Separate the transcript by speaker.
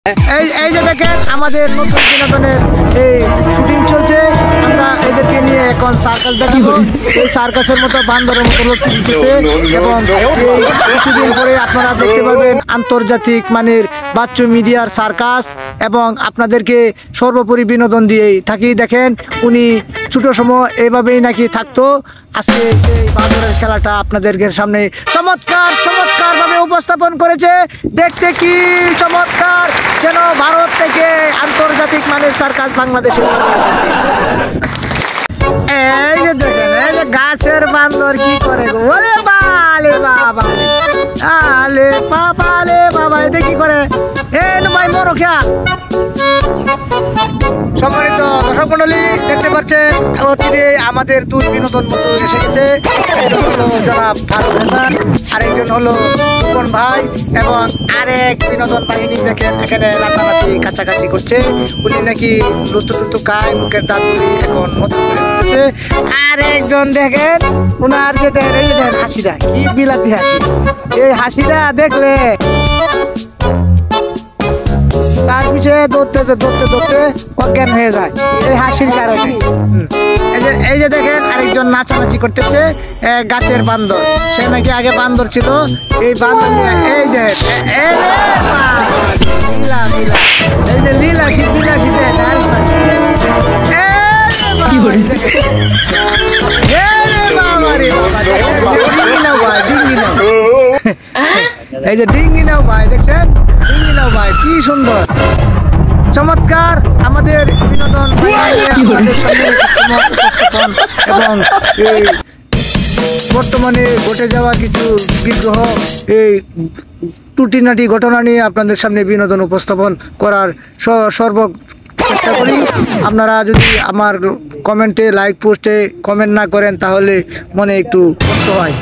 Speaker 1: এই যে দেখেন আমাদের নতুন বিনোদনের এই শুটিং চলছে। আমরা এদেরকে নিয়ে এখন সার্কাস দেখাবো। এই সার্কাসের মতো বান্দরের মতো লোক দিতেছে এবং কিছুদিন পরে আপনারা দেখতে পাবেন আন্তর্জাতিক মানের বাচ্চু মিডিয়ার সার্কাস এবং আপনাদেরকে সর্বোপরি বিনোদন দিয়েই থাকি। দেখেন উনি ছোট সময় এভাবেই নাকি থাকতো। আজকে সেই বান্দরের খেলাটা আপনাদের সামনে চমৎকার ভাবে উপস্থাপন করেছে। দেখতে কি চমৎকার, যেন ভারত থেকে আন্তর্জাতিক মানের সার্কাস বাংলাদেশে। এই যে দেখেন এই যে গাছের বান্দর কি করে গো, ওরে বালে বাবা, আলে বাবা লে বাবা, এটা কি করে? এই ভাই মরো খেয়া। সম্মানিত দর্শক মন্ডলী, দেখতে পাচ্ছেন অতীতে আমাদের দুই বিনোদন বন্ধু এসে গেছে। একজন হলো জনাব ফারুক হাসান, আরেকজন হলো সুপন ভাই এবং আরেক বিনোদন বাহিনী দেখেন এখানে রাতারাতি কাছাকাছি করছে। উনি নাকি লুতু খায়, মুখের দাঁতগুলি এখন নতুন করে দিচ্ছে। আরেকজন দেখেন ওনার যে দেখেন হাসিটা কি বিলাতি হাসি, এই হাসিটা দেখলে তার পিছিয়ে দৌড়তে অজ্ঞান হয়ে যায় এই হাসির কারণে। এই যে দেখেন আরেকজন নাচানাচি করতেছে, গাছের বান্দর। সে নাকি আগে বান্দর ছিল, এই বান্দর নিয়ে এই যে লীলা এই যে ডিঙ্গি নাও ভাই, দেখছেন ডিঙ্গি নাও ভাই, কি সুন্দর চমৎকার আমাদের বিনোদন এবং এই বর্তমানে ঘটে যাওয়া কিছু বিগ্রহ, এই টুটিনাটি ঘটনা নিয়ে আপনাদের সামনে বিনোদন উপস্থাপন করার সর্ব চেষ্টা করি। আপনারা যদি আমার কমেন্টে লাইক পোস্টে কমেন্ট না করেন তাহলে মনে একটু কষ্ট হয়।